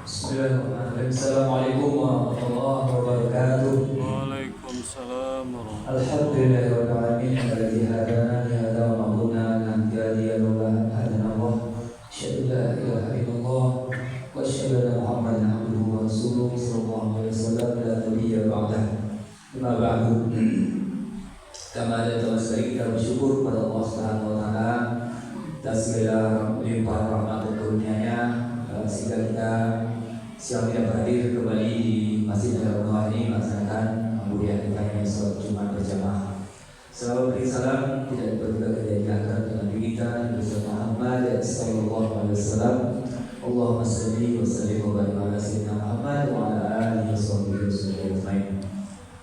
Bismillahirrahmanirrahim. Assalamualaikum warahmatullahi wabarakatuh. Waalaikumsalam warahmatullahi Alhamdulillahirabbil alamin alladzi hadana li hadza wa ma kunna linahtadiya laula an hadana Allah. Asyhadu an la ilaha illallah wa asyhadu anna Muhammadan abduhu wa rasuluhu sallallahu alaihi wasallam la nabiyya ba'dah. Amma ba'du. Kama ada telah sekali kita bersyukur kepada Allah Subhanahu wa taala atas segala limpahan rahmat dan karunia-Nya sehingga kita siang tidak hadir kembali di Masjid Al-Anwar ini melaksanakan kemudian kita yang sholat Jumat berjamaah. Salam beri salam tidak berbuka kejadian dengan Nabi kita Nabi Muhammad sallallahu alaihi wasallam. Allahumma shalli wa sallim wa barik ala sayyidina Muhammad wa ala alihi wasallam.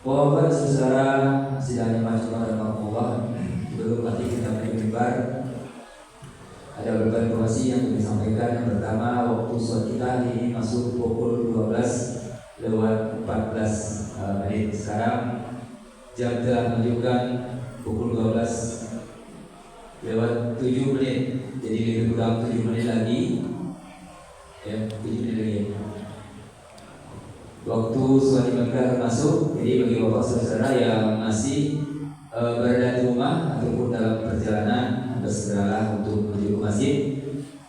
Bapak saudara sidang jamaah Allah, belum nanti kita mimbar. Ada beberapa informasi yang disampaikan. Yang pertama, waktu sholat kita hari ini masuk pukul 12:14 menit. Sekarang jam telah menunjukkan pukul 12:07 menit. Jadi lebih kurang 7 menit lagi. Ya, 7 menit lagi. Waktu sholat maghrib akan masuk. Jadi bagi bapak saudara yang masih berada di rumah ataupun dalam perjalanan, bersegeralah untuk menuju ke masjid.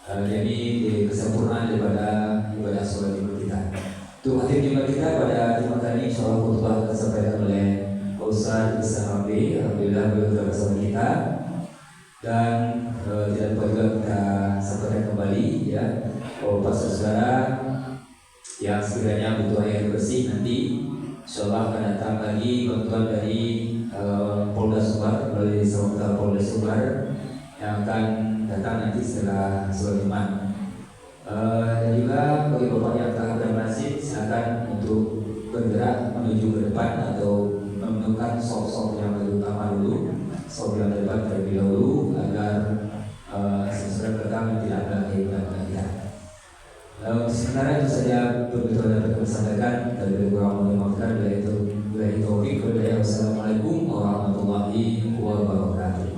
Jadi kesempurnaan daripada ibadah sholat Jumat kita. Untuk khatib Jumat kita pada Jumat kali ini, insyaallah khutbah akan disampaikan oleh Pak Ustaz Besar Rabi. Alhamdulillah beliau telah bersama kita. Dan tidak lupa juga kita sampaikan kembali ya, Bapak saudara yang sekiranya butuh air bersih nanti insyaallah akan datang lagi bantuan dari Polda Sumbar melalui Samudra Polda Sumbar yang akan datang nanti setelah sholat Jumat. Dan juga bagi bapak yang telah bermasjid, silakan untuk bergerak menuju ke depan atau menentukan sop-sop yang lebih utama dulu, sop yang depan terlebih dahulu agar sesudah belakang tidak ada kehadiran kita. Sementara itu saja begitu dapat kami sampaikan dan lebih kurang memaafkan yaitu billahi taufik wal hidayah. Wassalamualaikum warahmatullahi wabarakatuh.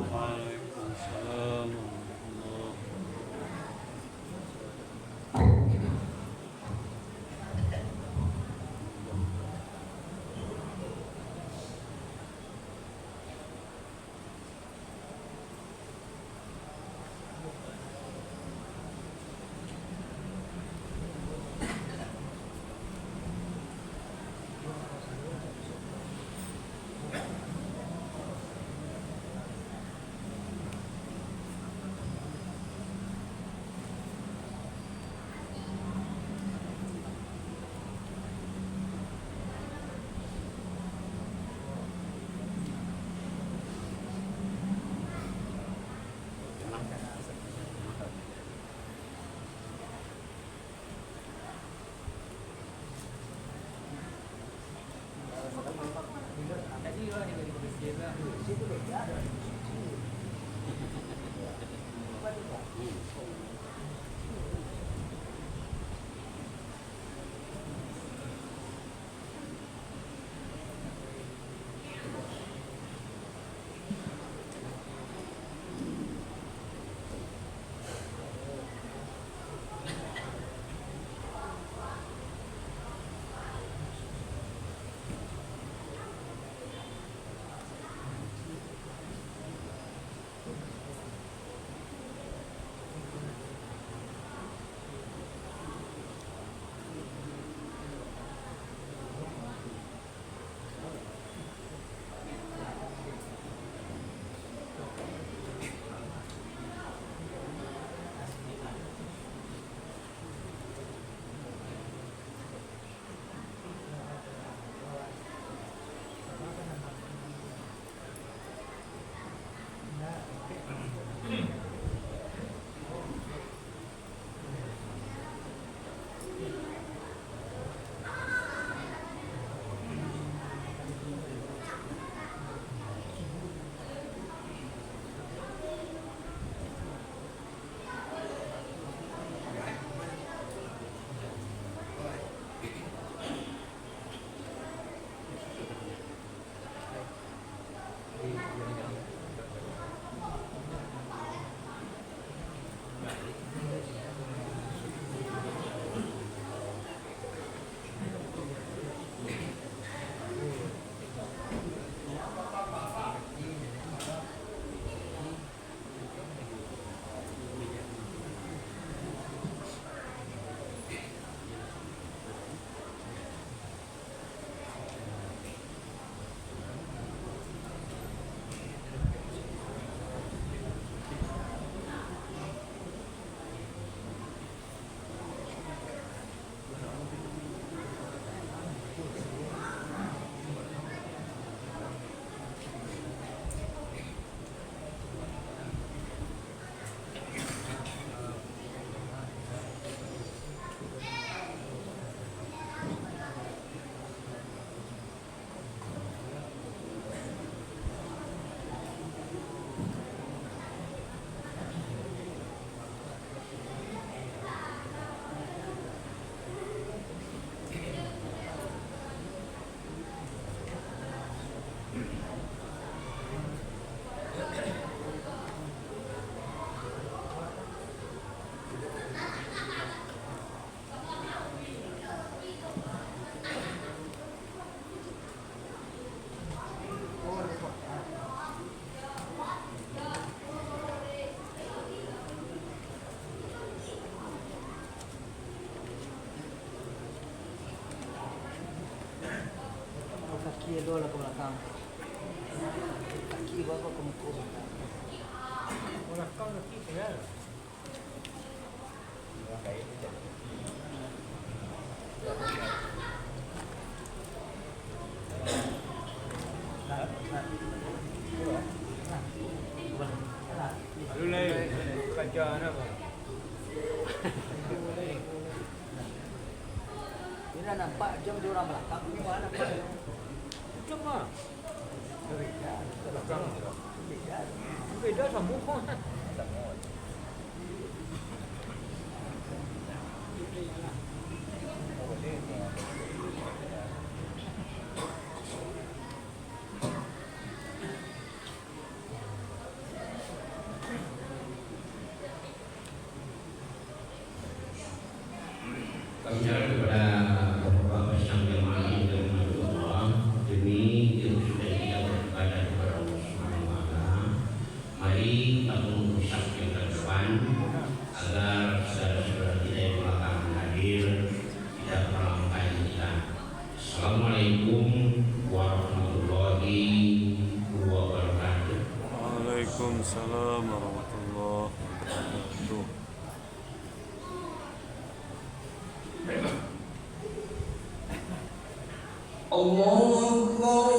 dia dola ke belakang. Kaki bawa ke muka. Belakang kaki ya. Lulai kaca apa? Ini nampak jam dia orang belakang. Ini mana nampak? Jam mah. Belakang. Beda sambung kok. Kami harap kepada Bapak Presiden yang maha dan Allah demi yang sudah tidak beribadah kepada Allah Subhanahu wa Ta'ala. Mari kita merusak yang terdepan agar saudara-saudara kita yang belakang hadir tidak melangkahi kita. Assalamualaikum warahmatullahi wabarakatuh. Waalaikumsalam warahmatullahi wabarakatuh. Allahu Akbar.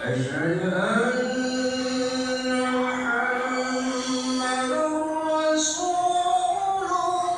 أشهد أن محمدًا رسول الله.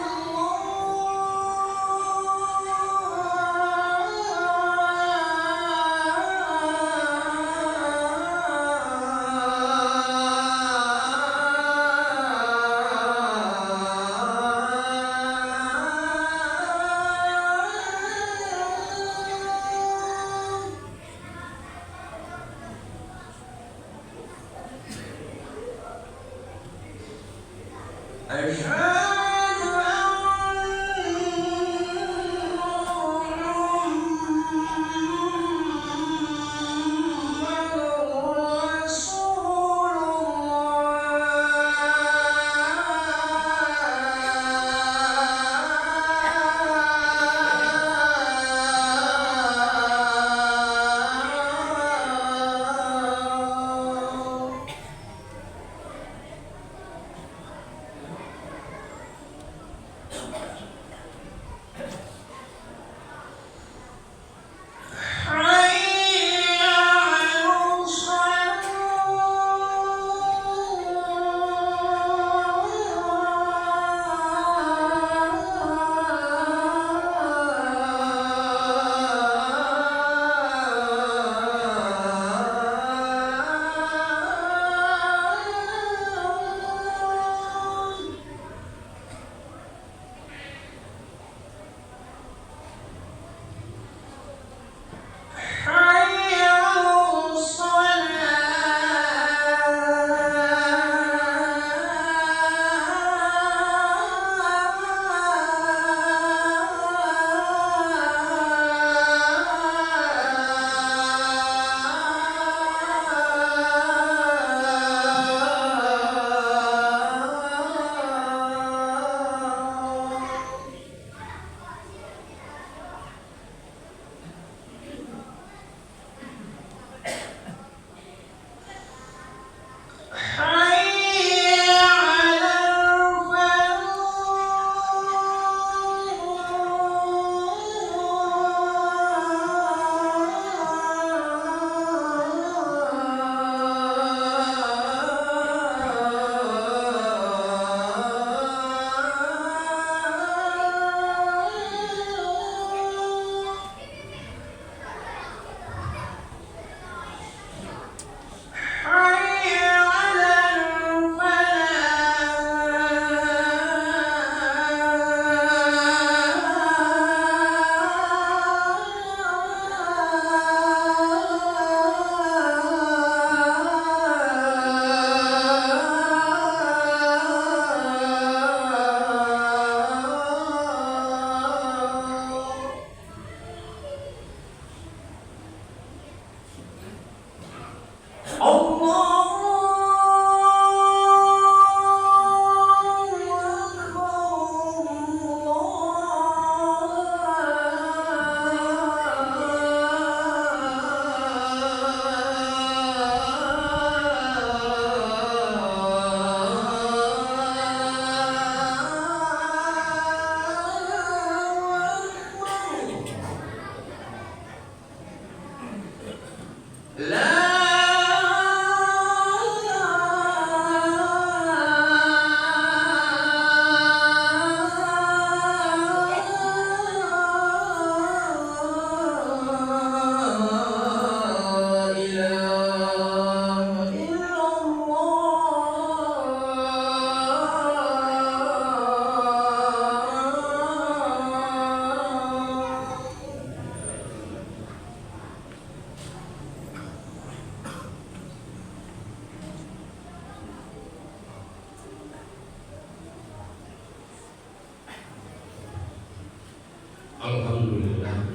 Alhamdulillah.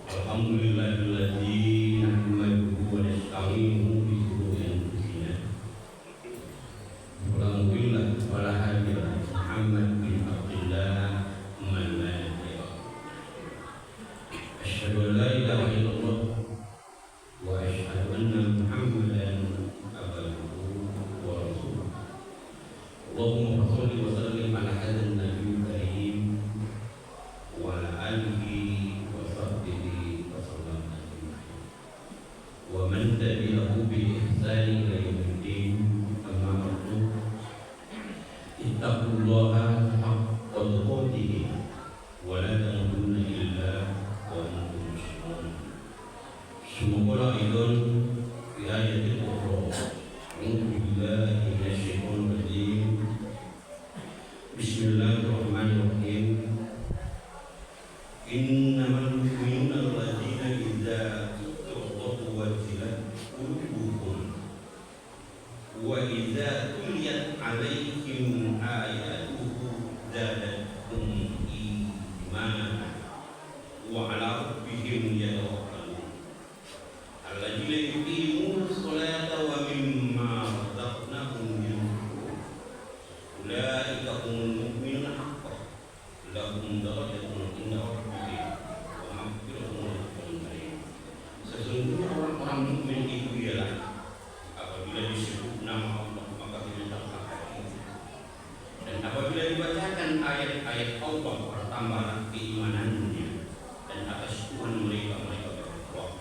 Alhamdulillahilladzi nahmaduhu wa nasta'inuhu bi shururi anfusina. Alhamdulillah wala hadiya Muhammad bin Abdullah man la ilaha. Asyhadu an la ilaha illallah wa asyhadu anna Muhammadan abduhu wa rasuluh. Allahumma shalli wa sallim ala hadzal nabiyil karim wa ala alihi wa sahbihi wa sallam wa man tabi'ahu bi ihsani ila yaumiddin. Amma ba'du, ittaqullaha haqqa tuqatih wa la tamutunna illa wa antum muslimun. Semoga idul fi ayatil ukhra. A'udzu billahi minasyaitonir rajim. Bismillahirrahmanirrahim. Innamal mu'minuna alladzina idza dzukirallahu wajilat qulubuhum wa idza tuliyat 'alaihim ayatuhu zadatuhum imanan wa 'ala rabbihim yatawakkalun. Alladzina yuqimuna sholata wa mimma razaqnahum yunfiqun. Ulaika humul mu'minuna haqqan lahum darajatun inda rabbihim wa maghfiratun wa rizqun karim. Sesungguhnya orang-orang mukmin itu ialah apabila disebut nama Allah maka diletakkan hati, dan apabila dibacakan ayat-ayat Allah bertambahlah keimanannya, dan atas Tuhan mereka bertawakal.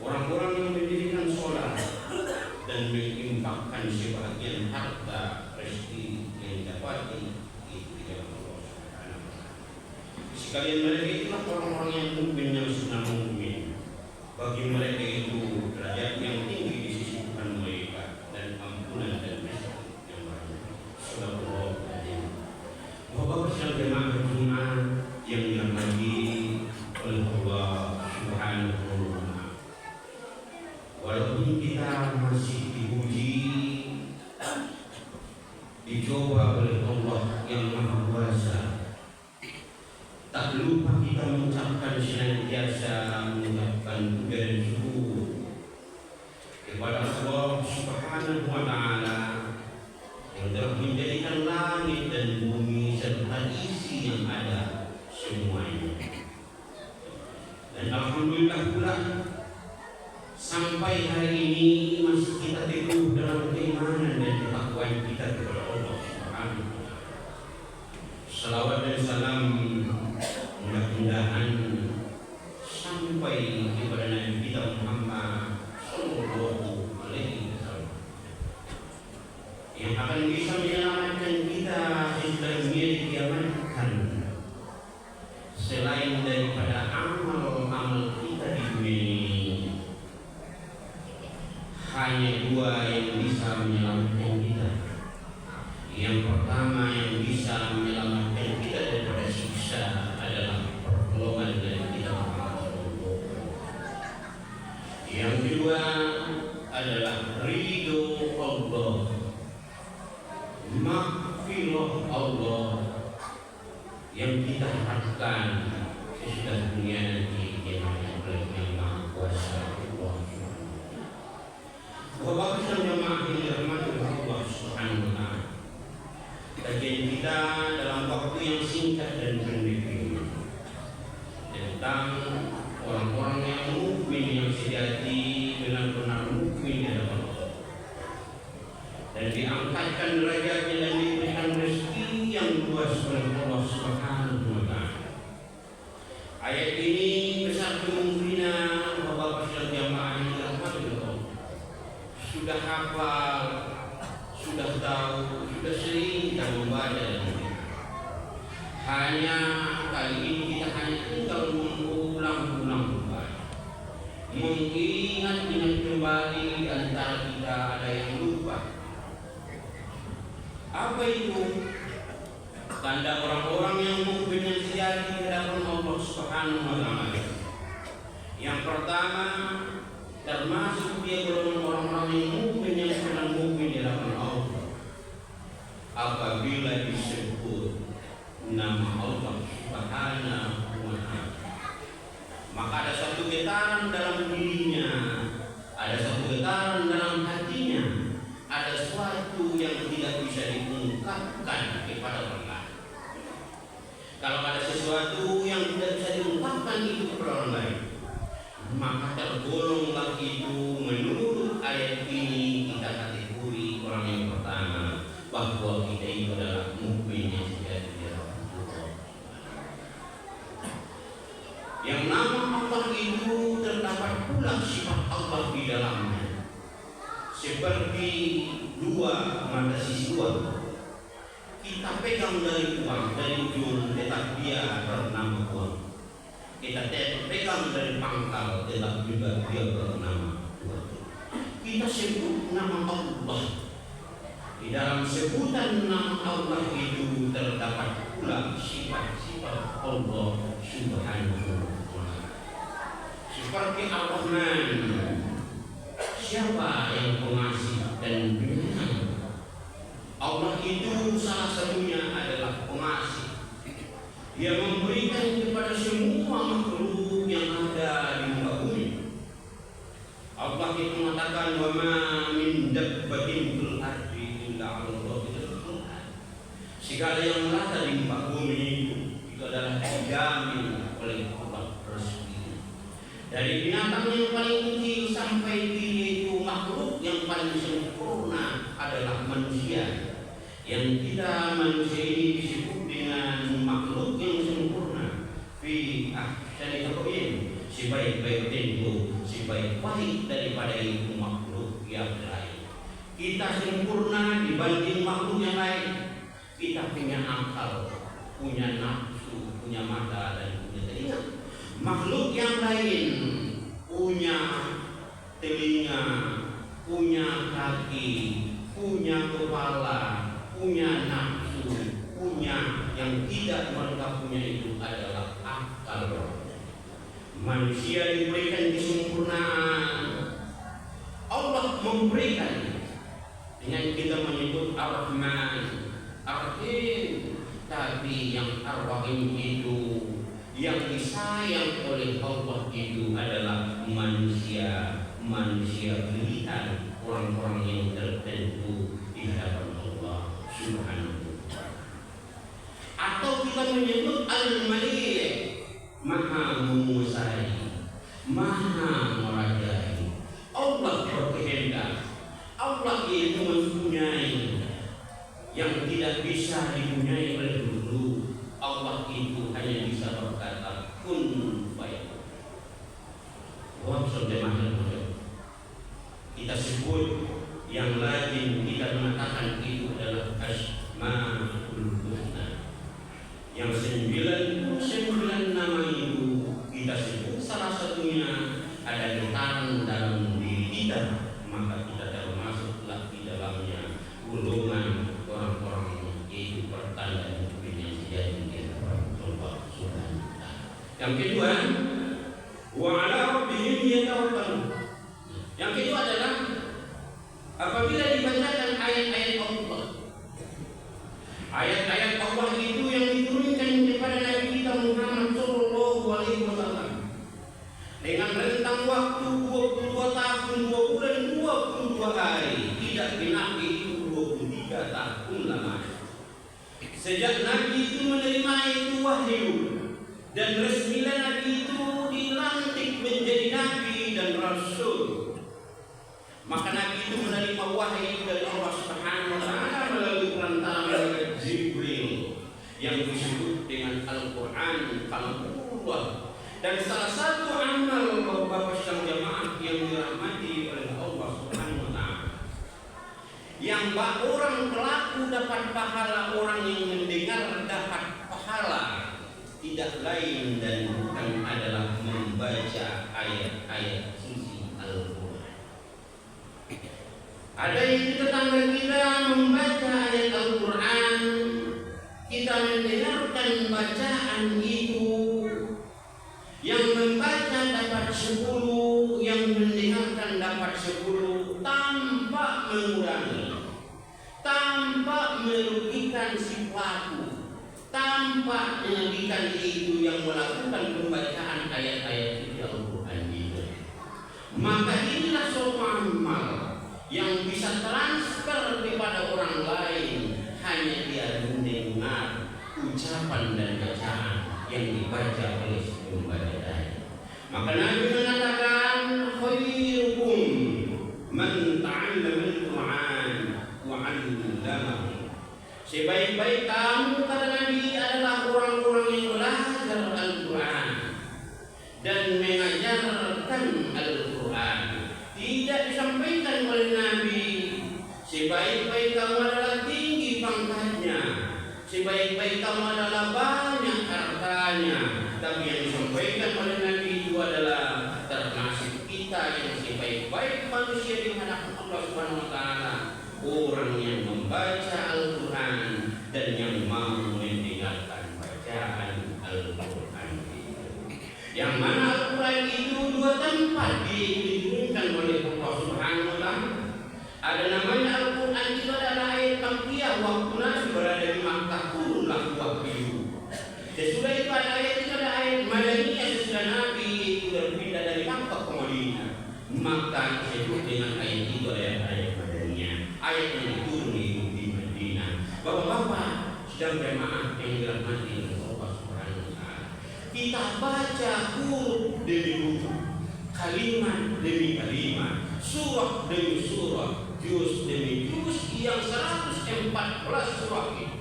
Orang-orang yang mendirikan sholat dan menginfakkan sebahagian harta rezeki yang didapati itu di dalam Allah Subhanahu wa taala. Sekalian mereka itulah orang-orang yang mukmin yang sunnah mukmin. Bagi mereka itu derajat yang tinggi di sisi Tuhan mereka dan ampunan dan rezeki yang banyak. Sallallahu alaihi Bapak-bapak dan jemaah Jumat yang dirahmati oleh Allah Subhanahu wa taala. Walaupun kita masih diuji, dicoba oleh Allah yang Maha Kuasa, tak lupa kita mengucapkan senantiasa mengucapkan puja dan syukur kepada Allah Subhanahu wa taala yang telah menjadikan langit dan bumi serta isi yang ada semuanya. Dan alhamdulillah pula sampai hari ini masih kita teguh dalam keimanan dan ketakwaan kita kepada Allah Subhanahu wa taala. Salawat dan salam mudah-mudahan sampai kepada Nabi kita Muhammad sallallahu alaihi wasallam yang akan bisa menyelamatkan kita sesudah dunia dikiamatkan. Selain daripada amal-amal kita di dunia ini, hanya dua yang bisa menyelamatkan kita. Yang pertama yang bisa menyelamatkan kita daripada siksa adalah pertolongan dari kita Muhammad sallallahu alaihi wasallam. Yang kedua adalah ridho Allah, maghfirah Allah yang kita harapkan sesudah dunia nanti dikiamatkan oleh Yang Maha Kuasa Allah. Bapak dan jemaah yang dirahmati oleh Allah Subhanahu wa taala, kajian kita dalam waktu yang singkat dan pendek ini tentang orang-orang yang mukmin yang sejati benar-benar mukmin di hadapan Allah, dan diangkatkan derajatnya dan diberikan rezeki yang luas oleh Allah Subhanahu wa taala. Ayat ini besar kemungkinan Bapak dan jemaah yang dirahmati oleh Allah sudah hafal, sudah tahu, sudah sering kita membaca dan mendengar. Hanya kali ini kita hanya tinggal mengulang-ulang kembali, mengingat kembali antara kita ada yang lupa. Apa itu? Tanda orang-orang yang mukmin yang sejati di hadapan Allah Subhanahu wa taala. Yang pertama, termasuk dia golongan orang-orang yang mukmin yang sedang mukmin di hadapan Allah. Apabila disebut nama Allah Subhanahu wa Ta'ala. Maka ada satu getaran dalam dirinya, ada satu getaran dalam hatinya, ada sesuatu yang tidak bisa diungkapkan kepada orang lain. Kalau ada sesuatu yang tidak bisa diungkapkan itu kepada orang lain, maka tergolonglah itu menurut ayat ini kita kategori orang yang pertama, bahwa kita itu adalah mukmin yang sejati di dalam Allah. Yang nama Allah itu terdapat pula sifat Allah di dalamnya, seperti dua mata sisi uang. Kita pegang dari uang dari ujung, tetap dia bernama uang. Kita pegang dari pangkal, tetap juga dia bernama uang. Kita sebut nama Allah. Di dalam sebutan nama Allah itu terdapat pula sifat-sifat Allah Subhanahu wa Ta'ala. Seperti Ar-Rahman, siapa yang pengasih dan penyayang? Allah itu salah satunya adalah pengasih. Dia memberikan kepada semua makhluk yang ada di muka bumi. Allah itu mengatakan, wa ma min dabbatin fil ardi illa 'ala Allahi rizquha. Segala yang ada di muka bumi itu adalah dijamin oleh Allah rezeki. Dari binatang yang paling kecil sampai dia itu makhluk yang paling sempurna adalah manusia. Yang kita manusia ini disebut dengan makhluk yang sempurna. Fi ahsani taqwim, sebaik-baik tempo, sebaik-baik daripada itu makhluk yang lain. Kita sempurna dibanding makhluk yang lain. Kita punya akal, punya nafsu, punya mata dan punya telinga. Makhluk yang lain punya telinga, punya kaki, punya kepala, punya nafsu, punya yang tidak mereka punya itu adalah akal. Manusia diberikan kesempurnaan, Allah memberikan dengan kita menyebut Ar-Rahman, Ar-Rahim. Tapi yang Ar-Rahim itu, yang disayang oleh Allah itu adalah manusia. Manusia pilihan, orang-orang yang tertentu di hadapan Allah Subhanahu wa Ta'ala. Atau kita menyebut Al-Malik, Maha menguasai, Maha merajai. Allah berkehendak, Allah itu mempunyai yang tidak bisa dipunyai oleh dulu. Allah itu hanya bisa berkata kun fayakun. Wah, saudara, kita sebut yang lazim kita mengatakan itu adalah Asmaul Husna. Yang 99 nama itu kita sebut salah satunya ada getaran dalam diri kita, maka kita termasuklah di dalamnya golongan orang-orang yaitu pertanda mukmin yang sejati di hadapan Allah Subhanahu wa Ta'ala. Yang kedua, wa 'ala rabbihim yatawakkalun. Yang kedua adalah apabila dibacakan ayat-ayat Allah, ayat-ayat Allah itu yang diturunkan kepada Nabi kita Muhammad Sallallahu Alaihi Wasallam dengan rentang waktu 22 tahun, 2 bulan, 22 hari, tidak genap itu 23 tahun lamanya. Sejak Nabi itu menerima itu wahyu dan resmilah Nabi itu dilantik menjadi Nabi dan Rasul, maka Nabi itu menerima wahyu dari Allah Subhanahu wa Ta'ala melalui perantara Jibril yang disebut dengan Al-Quran, Kalamullah. Dan salah satu amal Bapak Syam Jamaah yang dirahmati oleh Allah Subhanahu wa Ta'ala, yang orang pelaku dapat pahala, orang yang mendengar dapat pahala, tidak lain dan bukan adalah membaca ayat-ayat suci Al-Quran. Ada yang tetangga kita membaca ayat Al-Quran, kita mendengarkan bacaan itu, yang membaca dapat 10, yang mendengarkan dapat 10, tanpa mengurangi, tanpa merugikan si pelaku, tampaknya ikan itu yang melakukan pembacaan ayat-ayat suci Al-Quran itu. Maka inilah suatu amal yang bisa transfer kepada orang lain, hanya dia mendengar ucapan dan bacaan yang dibaca oleh si pembaca tadi. Maka Nabi mengatakan, khairukum man ta'allama al-Quran wa 'allamahu. Sebaik-baik kamu, kata Nabi, adalah orang-orang yang belajar Al-Quran dan mengajarkan Al-Quran. Tidak disampaikan oleh Nabi, sebaik-baik kamu adalah tinggi pangkatnya, sebaik-baik kamu adalah banyak hartanya. Tapi yang disampaikan oleh Nabi itu adalah termasuk kita yang sebaik-baik manusia di hadapan Allah Subhanahu wa taala, orang yang membaca Al-Quran dan yang mau mendengarkan bacaan Al-Quran itu. Yang mana Al-Quran itu dua tempat diturunkan oleh Allah Subhanahu wa taala. Ada namanya Al-Quran itu adalah ayat Makkiyah, waktu Nabi berada di Makkah turunlah wahyu. Sesudah itu ada ayat itu ada ayat Madaniyah, sesudah Nabi itu berpindah dari Makkah ke Madinah. Maka disebut dengan ayat itu ayat Madaniyah, ayat yang diturun di Madinah. Bapak-bapak sedang jemaah yang dirahmati oleh Allah Subhanahu wa taala, kita baca huruf demi huruf, kalimat demi kalimat, surah demi surah, juz demi juz, yang 114 surah itu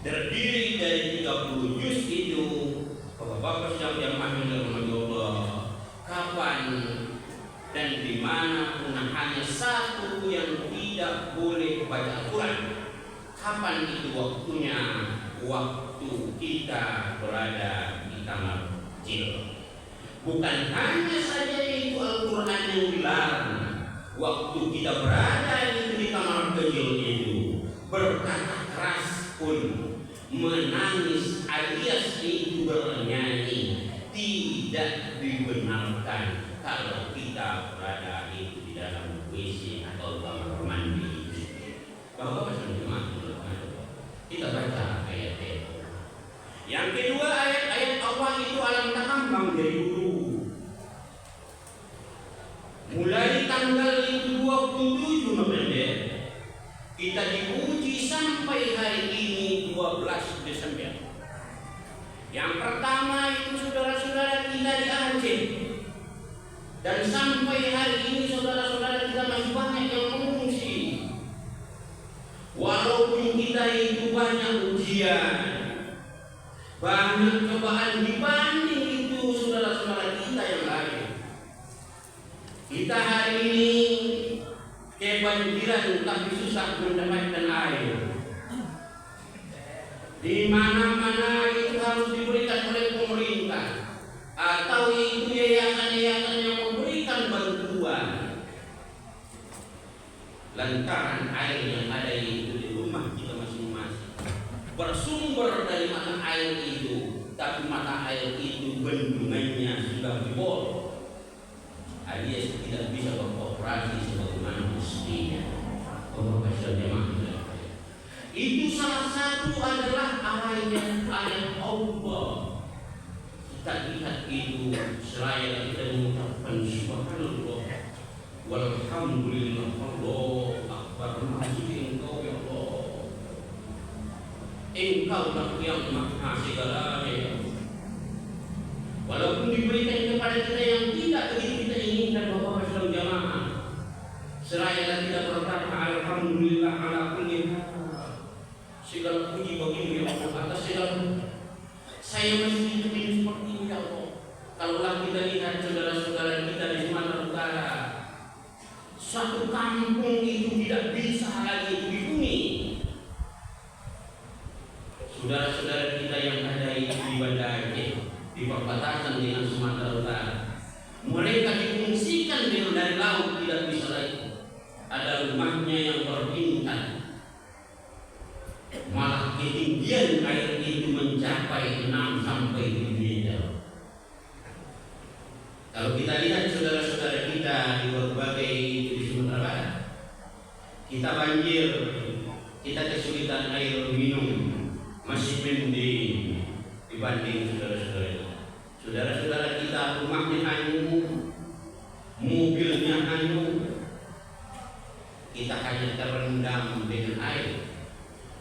terdiri dari 30 juz itu. Bapak-bapak sedang jemaah yang dirahmati Allah, kapan dan di mana pun hanya satu yang tidak boleh baca Al-Quran. Kapan itu waktunya? Waktu kita berada di kamar kecil. Bukan hanya saja itu Al-Quran yang dilarang. Waktu kita berada di kamar kecil itu, berkata keras pun, menangis alias itu bernyanyi, tidak dibenarkan kalau kita berada di dalam WC atau kamar mandi. Bahwa kita baca ayat-ayat. Yang kedua, ayat-ayat Allah itu alam takambang dari dulu. Mulai tanggal 27 November kita diuji sampai hari ini 12 Desember. Yang pertama itu saudara-saudara kita di Aceh. Dan sampai hari ini saudara-saudara kita masih banyak yang mengungsi. Walaupun kita itu banyak ujian, banyak cobaan dibanding itu saudara-saudara kita yang lain. Kita hari ini kebanjiran tapi susah mendapatkan air. Di mana-mana itu harus diberikan oleh pemerintah atau itu yayasan-yayasan yang memberikan bantuan. Lantaran air yang ada itu di rumah kita masing-masing bersumber dari mata air itu, tapi mata air itu bendungannya sudah jebol, alias tidak bisa beroperasi sebagaimana mestinya. Itu salah satu adalah ayat Allah. Kita lihat itu seraya kita mengucapkan subhanallah walhamdulillah, Allah akbar, maksud engkau ya Allah, engkau lah yang maha segalanya. Walaupun diberikan kepada kita yang tidak begitu kita inginkan, Bapak Islam jamaah, seraya kita berkata alhamdulillah ala kulli hal, segala puji bagimu ya Allah atas segala. Saya masih hidup ini seperti ini ya Allah. Kalaulah kita lihat saudara-saudara kita di Sumatera Utara, satu kampung itu tidak bisa lagi dihuni. Saudara-saudara kita yang ada di Banda Aceh, di perbatasan dengan Sumatera Utara, mereka difungsikan dari laut tidak bisa lagi. Ada rumahnya yang berbintang, malah ketinggian air itu mencapai 6 sampai 7 meter. Kalau kita lihat saudara-saudara kita di berbagai di Sumatera Barat, kita banjir, kita kesulitan air minum, masih mending dibanding saudara-saudara kita rumahnya hanyut, mobilnya hanyut, kita hanya terendam dengan air,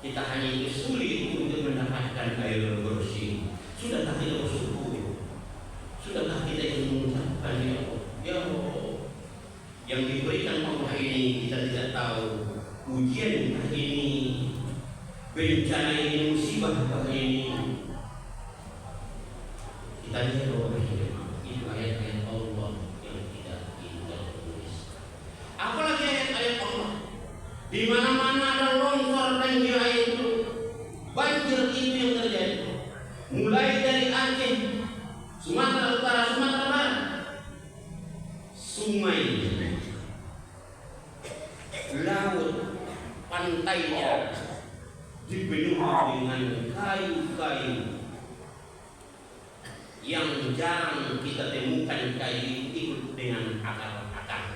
kita hanya sulit untuk mendapatkan air bersih. Sudahkah kita bersyukur? Sudahkah kita yang mengucapkan ya Allah, yang diberikan Allah ini kita tidak tahu ujian ini, bencana ini, musibah ini. Kita lihat bahwa itu ayat-ayat Allah yang tidak kita tulis. Apalagi ayat-ayat Allah, di mana-mana ada longsor dan air itu, banjir itu yang terjadi. Mulai dari Aceh, Sumatera Utara, Sumatera Barat, sungai, laut, pantainya dipenuhi dengan kayu-kayu yang jarang kita temukan. Kayu itu dengan akar-akar,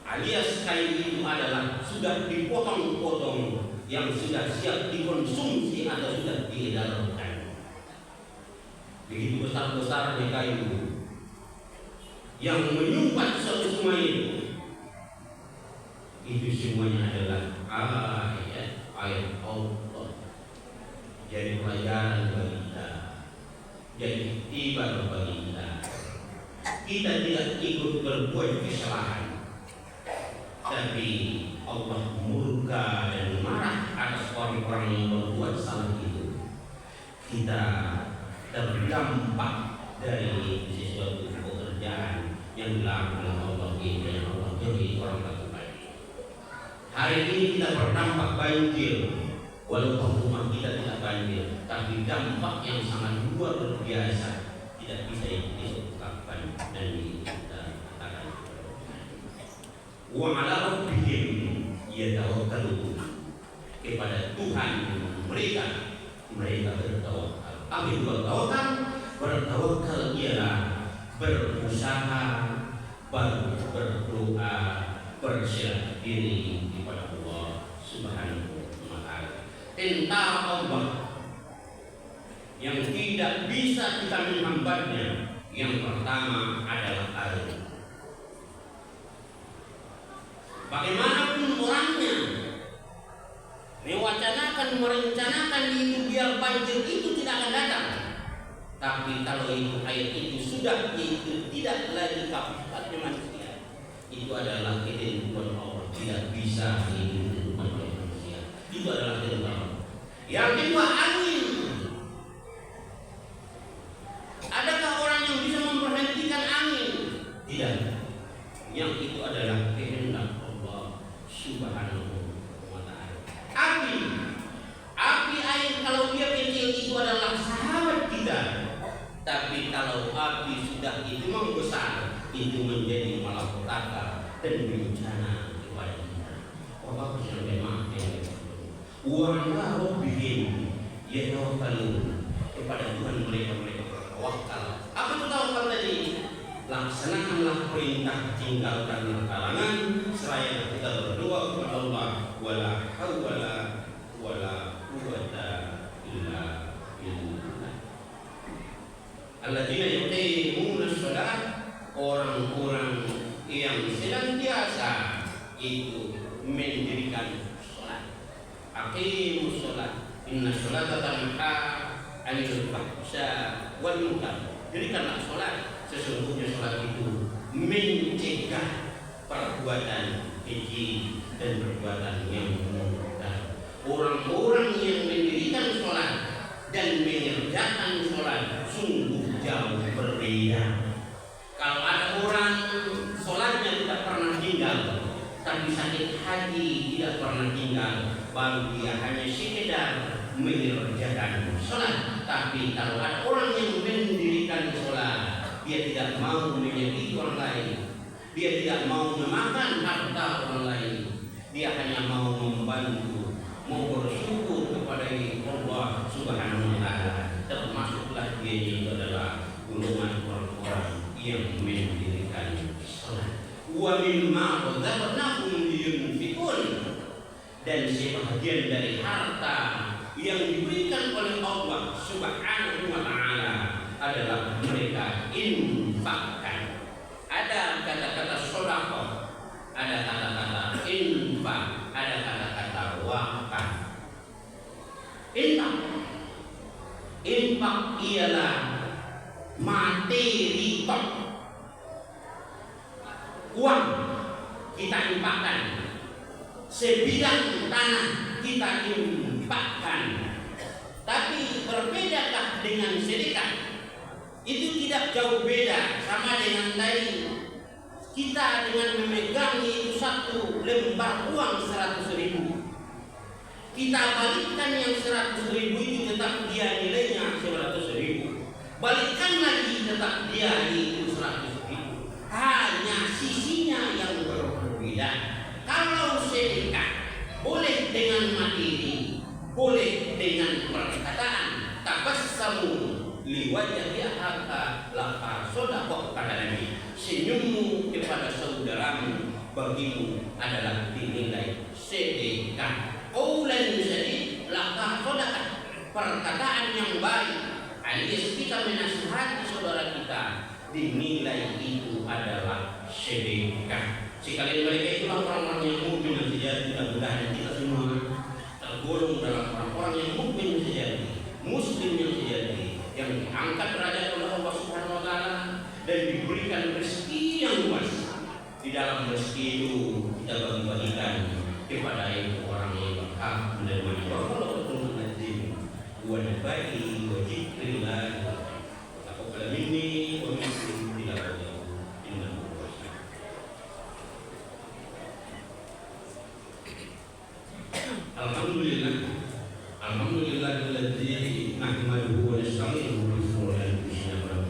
alias kayu itu adalah sudah dipotong-potong, yang sudah siap dikonsumsi atau sudah diedarkan. Begitu besar-besarnya kayu yang menyumpat suatu sungai itu semuanya adalah ayat Allah. Jadi pelajaran bagi kita, jadi iktibar bagi kita. Kita tidak ikut berbuat kesalahan, tapi Allah murka dan marah atas orang-orang yang berbuat salah itu. Kita terdampak dari sesuatu pekerjaan yang dilakukan oleh Allah ini, yang Allah beri orang lakukan. Hari ini kita berdampak banjir, walaupun rumah kita tidak banjir, tapi dampak yang sangat luar biasa tidak bisa diungkapkan dan dikatakan. Wa ala rabbihim yatawakkalun, kepada Tuhan mereka bertawakal. Apa itu bertawakal? Bertawakal ialah berusaha, berdoa, berserah diri kepada Allah Subhanahu wa Ta'ala. Tentang Allah yang tidak bisa kita menghambatnya, yang pertama adalah air. Bagaimanapun orangnya merencanakan itu biar banjir itu tidak akan datang, tapi kalau itu air itu sudah itu tidak lagi kapasitasnya manusia, itu adalah ketentuan Allah, tidak bisa ditentukan oleh manusia. Itu adalah ketentuan Allah. Yang kedua, angin. Adakah orang yang bisa memberhentikan angin? Tidak. Yang itu adalah kehendak Allah Subhanahu wa Ta'ala. Api air kalau dia kecil itu adalah sahabat kita, tapi kalau api sudah itu membesar, itu menjadi malapetaka dan bencana kepada kita. Allah berfirman wa rabbihim yatawakkalun, kepada Tuhan mereka bertawakal. Apa itu tawakal tadi? Laksanakanlah perintah, tinggalkanlah larangan, seraya kita berdoa kepada Allah. Wala hawla wala quwwata illa billah. Alladzina yuqimuna shalah, orang-orang yang senantiasa itu mendirikan salat. Aqimus shalah, inna sholata tanha 'anil fahsya wal munkar. Dirikanlah salat, sesungguhnya salat itu mencegah perbuatan keji dan perbuatan yang munkar. Orang-orang yang mendirikan salat dan mengerjakan salat sungguh jauh berbeda. Kalau ada orang salatnya tidak pernah tinggal, tapi sakit hati tidak pernah tinggal, baru dia hanya sekedar mengerjakan salat. Tapi kalau ada orang yang mendirikan salat, dia tidak mau menyakiti orang lain, dia tidak mau memakan harta orang lain, dia hanya mau membantu, mau bersyukur kepada Allah Subhanahu wa Ta'ala. Termasuklah dia itu adalah golongan orang-orang yang mendirikan salat. Wa mimma razaqnahum yunfiqun, dan sebagian dari harta yang diberikan oleh Allah infakkan. Ada kata-kata sedekah, ada kata-kata infak, ada kata-kata wakaf. Infak ialah materi tok, uang kita infakkan, sebidang tanah kita infakkan. Tapi berbedakah dengan sedekah? Itu tidak jauh beda, sama dengan tadi kita dengan memegang itu satu lembar uang 100.000, kita balikkan yang 100.000 itu tetap dia nilainya 100.000, balikkan lagi tetap dia itu 100.000, hanya sisinya yang berbeda. Kalau sedekah boleh dengan materi, boleh dengan perkataan. Tabassamu liwajhi akhaka laka sedekah, kata Nabi. Senyummu kepada saudaramu bagimu adalah dinilai sedekah. Qaulan sadid laka sedekah, perkataan yang baik alias kita menasihati saudara kita dinilai itu adalah sedekah. Sekalian mereka itulah orang-orang yang mukmin yang sejati. Mudah-mudahan kita semua tergolong dalam orang-orang yang mukmin sejati, muslim yang sejati, yang diangkat derajat oleh Allah Subhanahu wa taala dan diberikan rezeki yang luas. Di dalam rezeki itu kita bagi-bagikan kepada itu orang yang berhak menerima. Allah betul lazim wa nabati wa dzikrillah taqabbal minni wa minkum ila Alhamdulillahilladzi nahmaduhu wa nasta'inuhu wa nastaghfiruh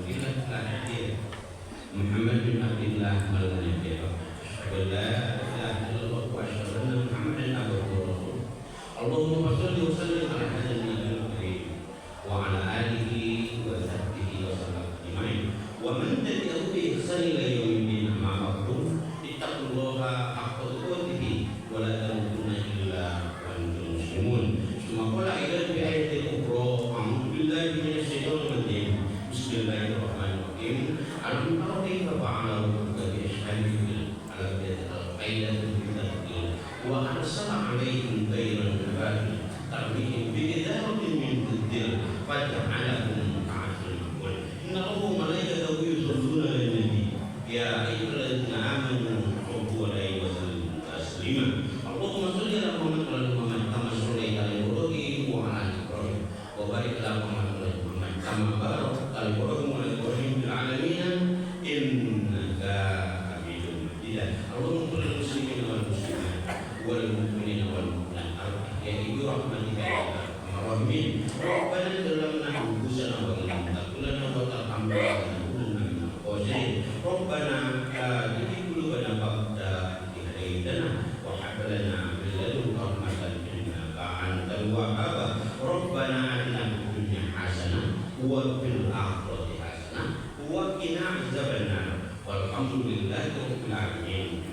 Muhammad bin Abdullah al-Nabi wa la ilaha illallah wa asyhadu anna Muhammadan abduhu wa rasuluh. Allahumma shalli wa sallim ala nabiyyil karim wa ala alihi wa sahbihi wa sallam ajma'in wa man tabi'ahu bi ihsan ila yaumil din. Amma ba'du, ittaqullaha haqqa tuqatih wa la tamutunna illa wa antum muslimun. Maka ayat di ayat al-ukhra, a'udzu billahi minasyaitonir rajim. Bismillahirrahmanirrahim. Alam tara kaifa fa'ala rabbuka bi ashabil alam yataqayyadu bi tadbir wa arsala 'alaihim tayran ababil tarmihim bi idaratin min tadbir faj'alahum ka'asfin ma'kul. Inna Allaha wa malaikatahu yusalluna 'alan nabi ya ayyuhalladzina amanu sallu 'alaihi wa sallimu taslima. Allahumma shalli ala Muhammad wa ala Muhammad kama shallaita ala Ibrahim wa ala ali Ibrahim wa barik ala Muhammad wa ala Muhammad kama barakta ala Ibrahim wa ala Ibrahim fil alamin innaka Hamidum Majid. Allahumma qul lil muslimin wal muslimat wal mu'minina wal mu'minat ya ibu rahmatika ya arhamar rahimin. Rabbana zalamna anfusana wa illam taghfir lana wa tarhamna lanakunanna minal khasirin. Rabbana la tuzigh qulubana ba'da idh hadaytana wa hab lana min ladunka rahmatan innaka antal wahhab. Rabbana atina fid dunya hasanah wa fil akhirati hasanah wa qina adzabannar. Walhamdulillahi rabbil alamin.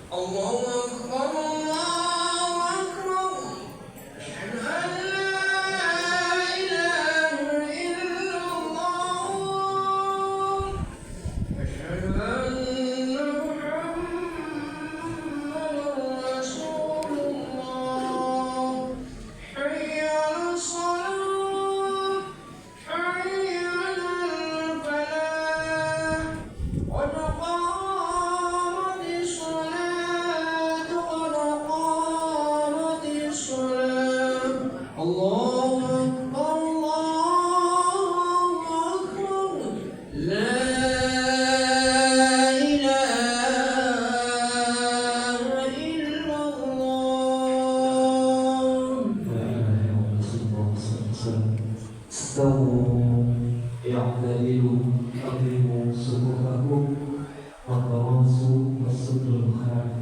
Allahu Akbar, Allahu Akbar. Asyhadu an la ilaha illallah. Asyhadu anna Muhammadan Rasulullah. Hayya 'alas shalah, hayya 'alal falah. Qad qamatis shalah, qad qamatis shalah. Allahu Akbar, Allahu Akbar. La ilaha illallah. استووا اعتدلوا أقيموا صفوفكم وتواصوا بالصدق الخير.